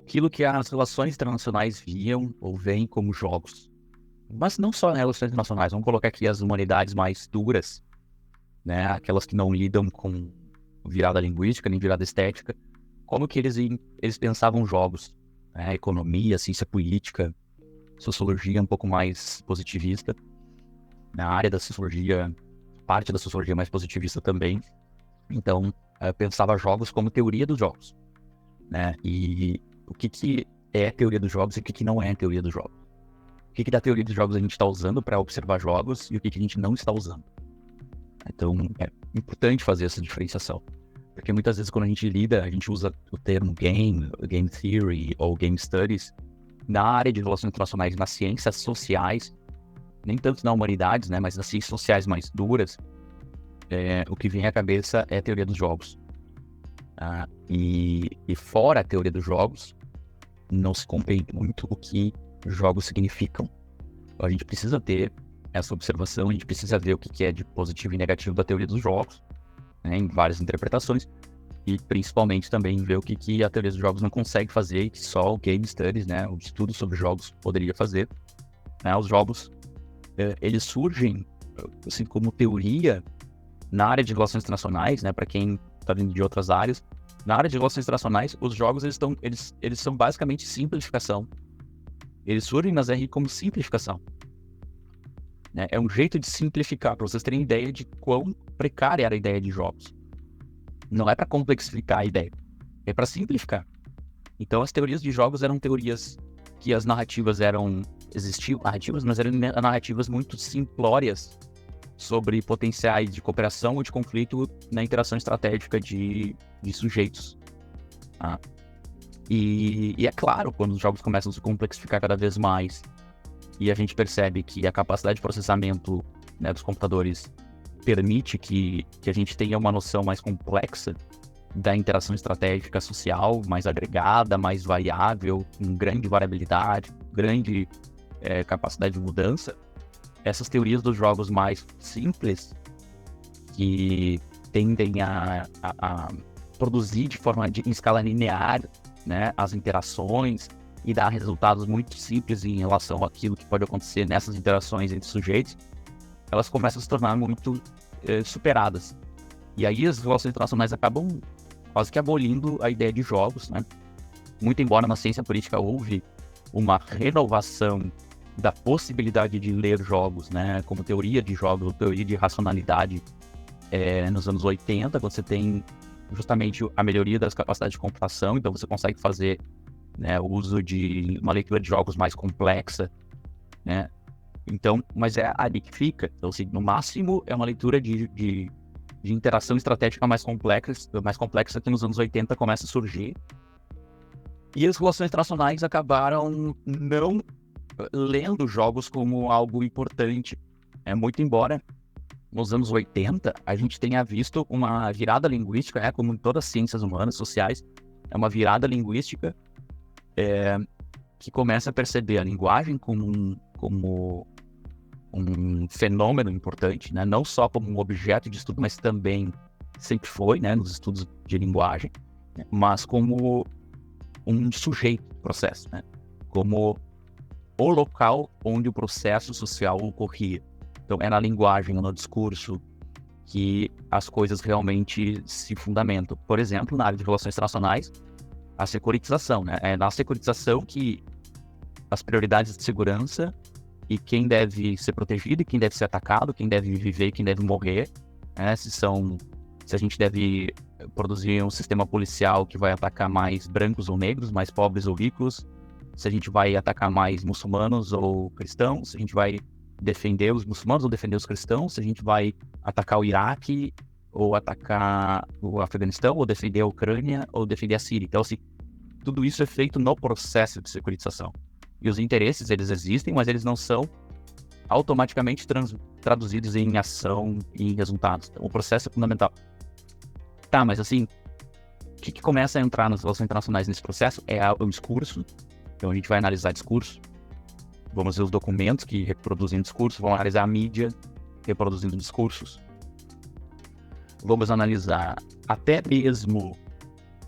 aquilo que as relações internacionais viam ou veem como jogos. Mas não só relações internacionais, vamos colocar aqui as humanidades mais duras, né? Aquelas que não lidam com virada linguística, nem virada estética. Como que eles pensavam jogos, né? Economia, ciência política, sociologia um pouco mais positivista. Na área da sociologia, parte da sociologia mais positivista também. Então, eu pensava jogos como teoria dos jogos, né? E o que é teoria dos jogos e o que não é teoria dos jogos. O que da teoria dos jogos a gente está usando para observar jogos e o que a gente não está usando. Então, é importante fazer essa diferenciação. Porque muitas vezes quando a gente usa o termo game, game theory ou game studies, na área de relações internacionais, nas ciências sociais, nem tanto na humanidades, né, mas nas ciências sociais mais duras, o que vem à cabeça é a teoria dos jogos. E fora a teoria dos jogos, não se compreende muito o que jogos significam. Então, a gente precisa ter essa observação, a gente precisa ver o que é de positivo e negativo da teoria dos jogos, né, em várias interpretações, e principalmente também ver o que a teoria dos jogos não consegue fazer e que só o Game Studies, né, o estudo sobre jogos poderia fazer. Né, os jogos, eles surgem assim, como teoria na área de relações internacionais, né, para quem está vindo de outras áreas. Na área de relações internacionais, os jogos eles são basicamente simplificação. Eles surgem nas RI como simplificação. Né? É um jeito de simplificar, para vocês terem ideia de quão precária era a ideia de jogos. Não é para complexificar a ideia, é para simplificar. Então, as teorias de jogos eram teorias que as narrativas existiam narrativas, mas eram narrativas muito simplórias sobre potenciais de cooperação ou de conflito na interação estratégica de sujeitos. Tá? E é claro, quando os jogos começam a se complexificar cada vez mais e a gente percebe que a capacidade de processamento, né, dos computadores permite que a gente tenha uma noção mais complexa da interação estratégica social, mais agregada, mais variável, com grande variabilidade, grande capacidade de mudança. Essas teorias dos jogos mais simples, que tendem a produzir em escala linear, né, as interações e dar resultados muito simples em relação àquilo que pode acontecer nessas interações entre sujeitos, elas começam a se tornar muito superadas. E aí as relações internacionais acabam quase que abolindo a ideia de jogos, né? Muito embora na ciência política houve uma renovação da possibilidade de ler jogos, né, como teoria de jogos, teoria de racionalidade, nos anos 80, quando você tem justamente a melhoria das capacidades de computação, então você consegue fazer, né, o uso de uma leitura de jogos mais complexa, né? Então, mas é ali que fica. Então, assim, no máximo é uma leitura de interação estratégica mais complexa que nos anos 80 começa a surgir. E as relações internacionais acabaram não lendo jogos como algo importante. Muito embora nos anos 80 a gente tenha visto uma virada linguística, como em todas as ciências humanas, sociais, é uma virada linguística que começa a perceber a linguagem como um fenômeno importante, né? Não só como um objeto de estudo, mas também sempre foi, né, nos estudos de linguagem, né? Mas como um sujeito do processo, né? Como o local onde o processo social ocorria. Então, é na linguagem, é no discurso que as coisas realmente se fundamentam. Por exemplo, na área de relações internacionais, a securitização, né? É na securitização que as prioridades de segurança e quem deve ser protegido e quem deve ser atacado, quem deve viver e quem deve morrer, né? Se a gente deve produzir um sistema policial que vai atacar mais brancos ou negros, mais pobres ou ricos, se a gente vai atacar mais muçulmanos ou cristãos, se a gente vai defender os muçulmanos ou defender os cristãos, se a gente vai atacar o Iraque ou atacar o Afeganistão, ou defender a Ucrânia ou defender a Síria. Então, assim, tudo isso é feito no processo de securitização. E os interesses, eles existem, mas eles não são automaticamente traduzidos em ação e em resultados. Então, o processo é fundamental. Tá, mas assim, o que começa a entrar nas relações internacionais nesse processo é o discurso. Então, a gente vai analisar discurso, vamos ver os documentos que reproduzem discurso, vamos analisar a mídia reproduzindo discursos, vamos analisar até mesmo,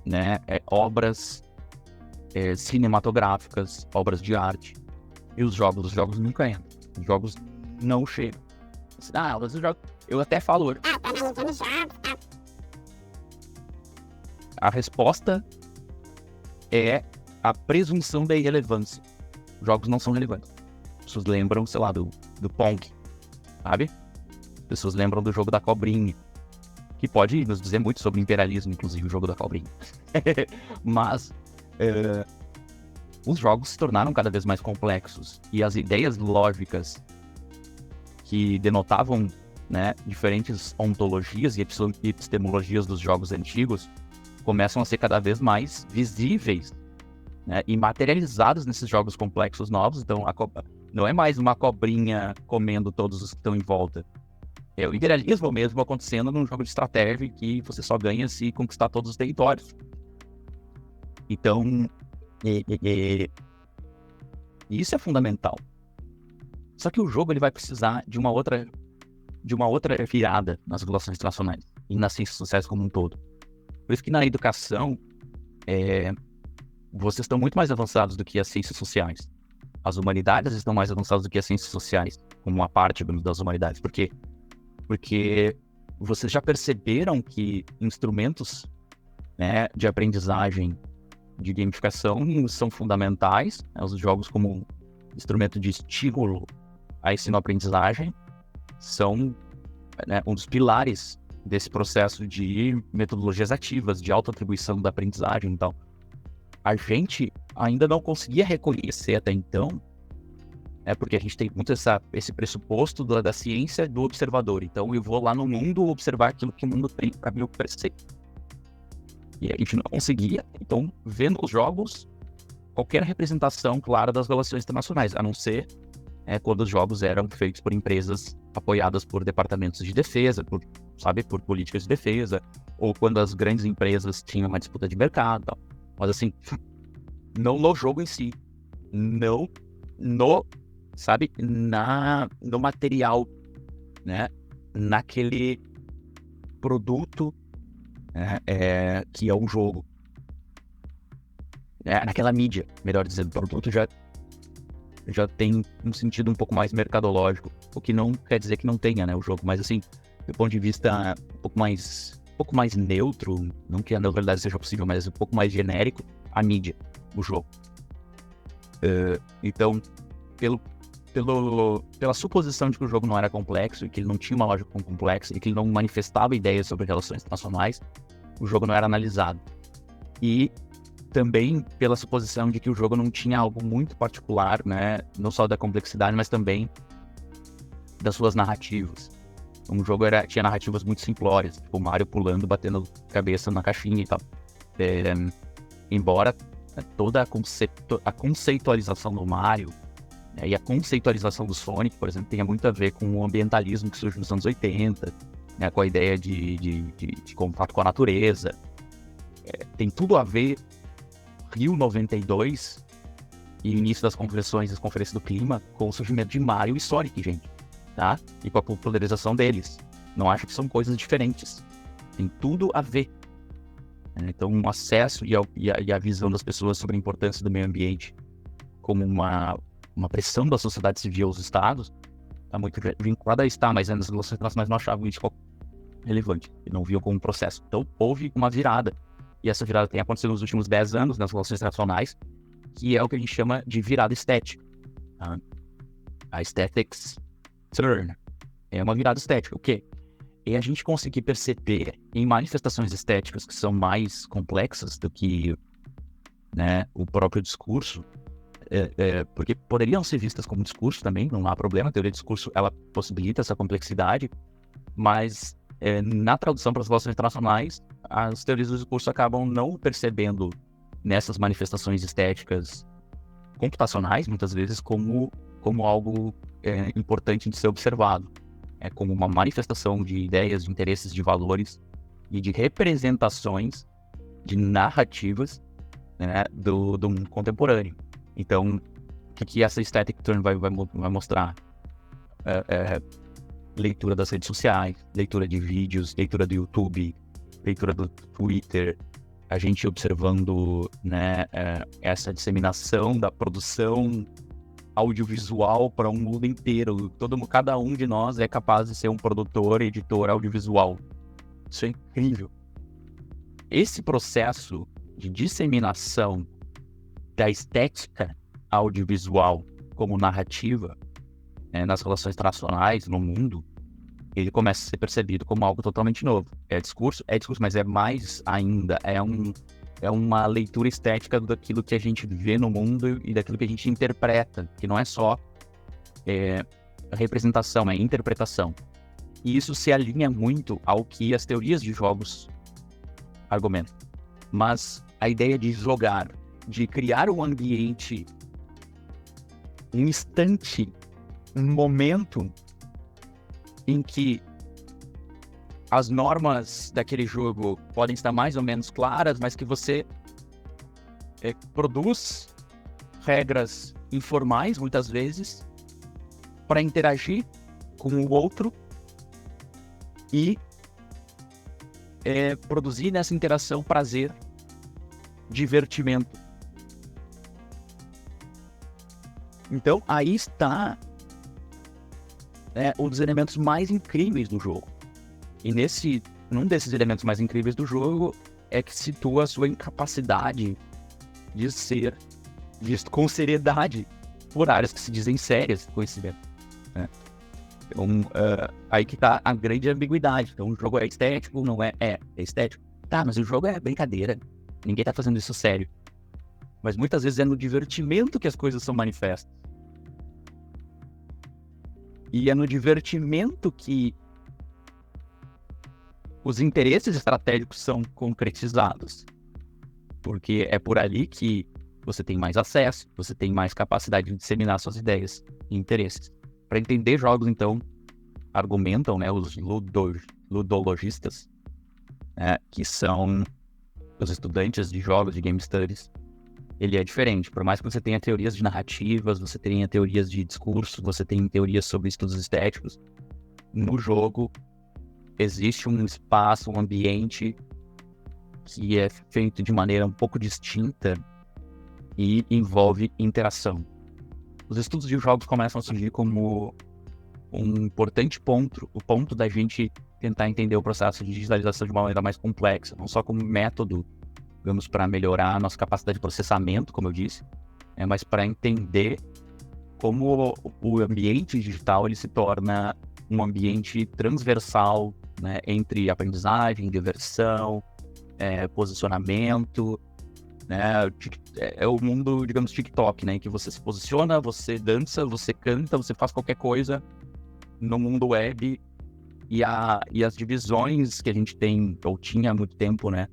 né, obras cinematográficas, obras de arte. E os jogos nunca entram. Os jogos não chegam. Mas os jogos... Eu até falo... A resposta é a presunção da irrelevância. Os jogos não são relevantes. As pessoas lembram, sei lá, do Pong, sabe? As pessoas lembram do jogo da cobrinha, que pode nos dizer muito sobre imperialismo, inclusive o jogo da cobrinha. Mas os jogos se tornaram cada vez mais complexos e as ideias lógicas que denotavam, né, diferentes ontologias e epistemologias dos jogos antigos começam a ser cada vez mais visíveis, né, e materializados nesses jogos complexos novos. Então, não é mais uma cobrinha comendo todos os que estão em volta. É o imperialismo mesmo acontecendo num jogo de estratégia que você só ganha se conquistar todos os territórios. Então, isso é fundamental. Só que o jogo ele vai precisar de uma outra virada nas relações internacionais e nas ciências sociais como um todo. Por isso que na educação, vocês estão muito mais avançados do que as ciências sociais. As humanidades estão mais avançadas do que as ciências sociais, como uma parte das humanidades. Por quê? Porque vocês já perceberam que instrumentos, né, de aprendizagem, de gamificação, são fundamentais, né, os jogos como instrumento de estímulo a ensino-aprendizagem são, né, um dos pilares desse processo de metodologias ativas, de autoatribuição da aprendizagem. Então, a gente ainda não conseguia reconhecer até então, porque a gente tem muito esse pressuposto da ciência do observador. Então, eu vou lá no mundo observar aquilo que o mundo tem para me oferecer. E a gente não conseguia, então, vendo os jogos, qualquer representação clara das relações internacionais, a não ser quando os jogos eram feitos por empresas apoiadas por departamentos de defesa, por políticas de defesa, ou quando as grandes empresas tinham uma disputa de mercado, tal. Mas assim, não no jogo em si, não no material, né, naquele produto, que é um jogo, naquela mídia, melhor dizendo. O produto já tem um sentido um pouco mais mercadológico, o que não quer dizer que não tenha, né, o jogo, mas assim, do ponto de vista um pouco mais neutro, não que a neutralidade seja possível, mas um pouco mais genérico, a mídia, o jogo. Então, pela suposição de que o jogo não era complexo, e que ele não tinha uma lógica complexa, e que ele não manifestava ideias sobre relações internacionais, o jogo não era analisado. E também pela suposição de que o jogo não tinha algo muito particular, né, não só da complexidade, mas também das suas narrativas. O jogo tinha narrativas muito simplórias, tipo o Mario pulando, batendo cabeça na caixinha e tal. Embora toda a conceitualização do Mario, e a conceitualização do Sonic, por exemplo, tenha muito a ver com o ambientalismo que surge nos anos 80, né, com a ideia de contato com a natureza. Tem tudo a ver Rio 92 e o início das conferências do clima com o surgimento de Mario e Sonic, gente, tá? E com a popularização deles. Não acho que são coisas diferentes. Tem tudo a ver. Então, o acesso e a visão das pessoas sobre a importância do meio ambiente como uma pressão da sociedade civil aos estados está muito vinculada a isso, mas nas relações internacionais não achavam isso relevante e não viam como um processo. Então, houve uma virada. E essa virada tem acontecido nos últimos 10 anos nas relações internacionais, que é o que a gente chama de virada estética. Tá? A aesthetics turn é uma virada estética. O quê? É a gente conseguir perceber em manifestações estéticas que são mais complexas do que, né, o próprio discurso, porque poderiam ser vistas como discurso também, não há problema. A teoria de discurso, ela possibilita essa complexidade, mas na tradução para as relações internacionais, as teorias do discurso acabam não percebendo nessas manifestações estéticas computacionais, muitas vezes, como algo importante de ser observado. Como uma manifestação de ideias, de interesses, de valores e de representações, de narrativas, né, do mundo contemporâneo. Então, o que essa Aesthetic Turn vai mostrar? Leitura das redes sociais, leitura de vídeos, leitura do YouTube, leitura do Twitter, a gente observando, né, essa disseminação da produção audiovisual para um mundo inteiro. Cada um de nós é capaz de ser um produtor, editor audiovisual. Isso é incrível. Esse processo de disseminação da estética audiovisual como narrativa, nas relações internacionais, no mundo, ele começa a ser percebido como algo totalmente novo. É discurso, mas é mais ainda, é uma leitura estética daquilo que a gente vê no mundo e daquilo que a gente interpreta, que não é só representação, é interpretação. E isso se alinha muito ao que as teorias de jogos argumentam. Mas a ideia de jogar, de criar um ambiente, um instante, um momento em que as normas daquele jogo podem estar mais ou menos claras, mas que você produz regras informais, muitas vezes, para interagir com o outro e produzir nessa interação prazer, divertimento. Então, aí está um dos elementos mais incríveis do jogo. E num desses elementos mais incríveis do jogo é que situa a sua incapacidade de ser visto com seriedade por áreas que se dizem sérias de conhecimento. Né? Então, aí que tá a grande ambiguidade. Então, o jogo é estético, não é? É estético. Tá, mas o jogo é brincadeira. Ninguém tá fazendo isso sério. Mas muitas vezes é no divertimento que as coisas são manifestas. E é no divertimento que os interesses estratégicos são concretizados. Porque é por ali que você tem mais acesso, você tem mais capacidade de disseminar suas ideias e interesses. Para entender jogos, então, argumentam, né, os ludologistas, que são os estudantes de jogos, de game studies. Ele é diferente. Por mais que você tenha teorias de narrativas, você tenha teorias de discurso, você tenha teorias sobre estudos estéticos, no jogo existe um espaço, um ambiente que é feito de maneira um pouco distinta e envolve interação. Os estudos de jogos começam a surgir como um importante ponto, o ponto da gente tentar entender o processo de digitalização de uma maneira mais complexa, não só como método, digamos, para melhorar a nossa capacidade de processamento, como eu disse, mas para entender como o ambiente digital ele se torna um ambiente transversal, né, entre aprendizagem, diversão, posicionamento, né, é o mundo, digamos, TikTok, né, em que você se posiciona, você dança, você canta, você faz qualquer coisa no mundo web e as divisões que a gente tem, ou tinha há muito tempo, né,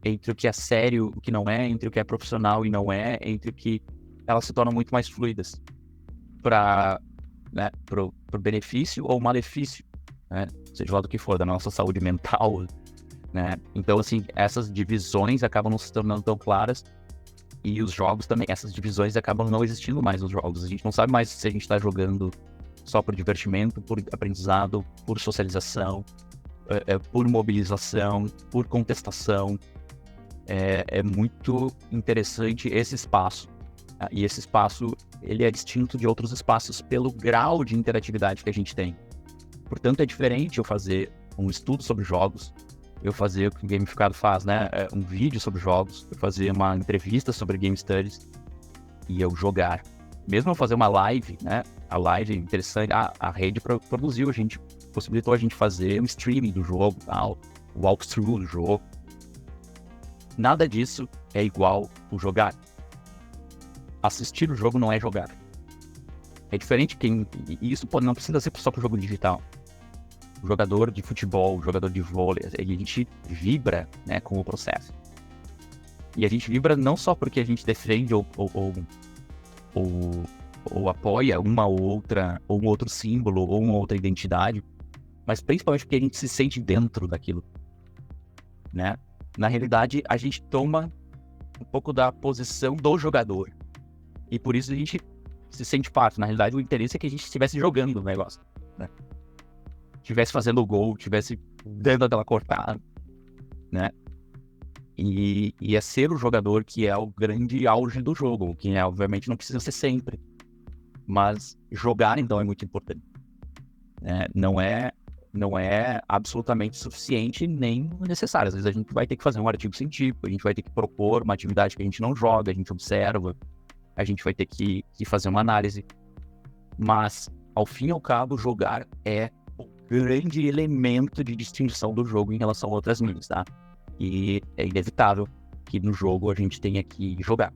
entre o que é sério, o que não é, entre o que é profissional e não é, entre o que elas se tornam muito mais fluidas para, né, pro benefício ou malefício, né, seja lá do que for, da nossa saúde mental, né. Então, assim, essas divisões acabam não se tornando tão claras e os jogos também, essas divisões acabam não existindo mais nos jogos. A gente não sabe mais se a gente está jogando só por divertimento, por aprendizado, por socialização, por mobilização, por contestação. É muito interessante esse espaço. E esse espaço, ele é distinto de outros espaços pelo grau de interatividade que a gente tem. Portanto, é diferente eu fazer um estudo sobre jogos, eu fazer o que o gamificado faz, né? Um vídeo sobre jogos, eu fazer uma entrevista sobre game studies e eu jogar. Mesmo eu fazer uma live, né? A live é interessante, a rede produziu, possibilitou a gente fazer um streaming do jogo, tal, o walkthrough do jogo. Nada disso é igual o jogar. Assistir o jogo não é jogar. É diferente e isso não precisa ser só para o jogo digital. O jogador de futebol, o jogador de vôlei, a gente vibra, né, com o processo. E a gente vibra não só porque a gente defende ou apoia uma ou outra, ou um outro símbolo, ou uma outra identidade, mas principalmente porque a gente se sente dentro daquilo, né? Na realidade, a gente toma um pouco da posição do jogador. E por isso a gente se sente parte. Na realidade, o interesse é que a gente estivesse jogando o negócio, né? Estivesse fazendo o gol, estivesse dando aquela cortada, né? E é ser o jogador que é o grande auge do jogo, que obviamente não precisa ser sempre. Mas jogar, então, é muito importante. Não é absolutamente suficiente nem necessário. Às vezes a gente vai ter que fazer um artigo científico, a gente vai ter que propor uma atividade que a gente não joga, a gente observa, a gente vai ter que fazer uma análise. Mas, ao fim e ao cabo, jogar é o grande elemento de distinção do jogo em relação a outras mídias, tá? E é inevitável que no jogo a gente tenha que jogar.